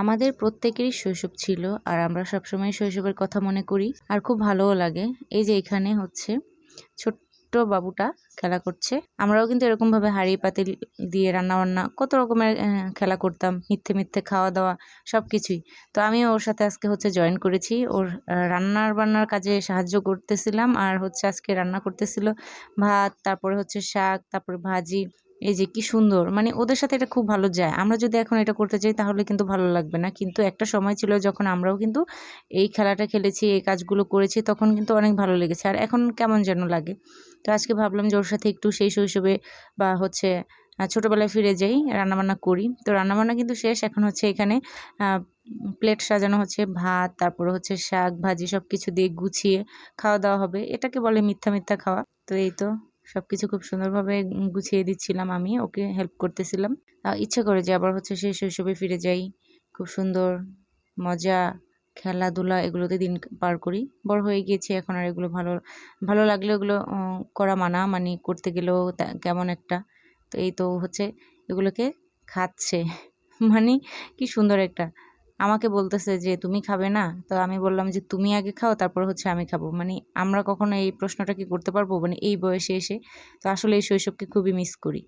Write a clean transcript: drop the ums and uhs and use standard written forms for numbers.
আমাদের প্রত্যেকেরই শৈশব ছিল আর আমরা সবসময় শৈশবের কথা মনে করি আর খুব ভালোও লাগে। এই যে এখানে হচ্ছে ছোট্ট বাবুটা খেলা করছে। আমরাও কিন্তু এরকমভাবে হাঁড়ি পাতিল দিয়ে রান্নাবান্না কত রকমের খেলা করতাম, মিথ্যে মিথ্যে খাওয়া দাওয়া সব কিছুই। তো আমিও ওর সাথে আজকে হচ্ছে জয়েন করেছি, ওর রান্নার বান্নার কাজে সাহায্য করতেছিলাম আর হচ্ছে আজকে রান্না করতেছিল ভাত, তারপরে হচ্ছে শাক, তারপরে ভাজি। এই যে কি সুন্দর, মানে ওদের সাথে এটা খুব ভালো যায়। আমরা যদি এখন এটা করতে যাই তাহলে কিন্তু ভালো লাগবে না, কিন্তু একটা সময় ছিল যখন আমরাও কিন্তু এই খেলাটা খেলেছি, এই কাজগুলো করেছি, তখন কিন্তু অনেক ভালো লেগেছে আর এখন কেমন যেন লাগে। তো আজকে ভাবলাম যে ওর সাথে একটু সেই শৈশবে বা হচ্ছে ছোটোবেলায় ফিরে যাই, রান্নাবান্না করি। তো রান্নাবান্না কিন্তু শেষ, এখন হচ্ছে এখানে প্লেট সাজানো হচ্ছে, ভাত, তারপরে হচ্ছে শাক ভাজি সব কিছু দিয়ে গুছিয়ে খাওয়া দাওয়া হবে। এটাকে বলে মিথ্যা মিথ্যা খাওয়া। তো এই তো সবকিছু খুব সুন্দরভাবে গুছিয়ে দিচ্ছিলাম, আমি ওকে হেল্প করতেছিলাম। ইচ্ছে করে যে আবার হচ্ছে সেই শৈশবে ফিরে যাই, খুব সুন্দর মজা খেলাধুলা এগুলোতে দিন পার করি। বড় হয়ে গিয়েছি এখন আর এগুলো ভালো ভালো লাগলে ওগুলো করা মানা, মানে করতে গেলেও কেমন একটা। তো এই তো হচ্ছে এগুলোকে খাচ্ছে মানে কি সুন্দর একটা, আমাকে বলতেছে যে তুমি খাবে না, তো আমি বললাম যে তুমি আগে খাও তারপর হচ্ছে আমি খাবো। মানে আমরা কখনো এই প্রশ্নটা কি করতে পারবো মানে এই বয়সে এসে? তো আসলে এই শৈশবকে খুবই মিস করি।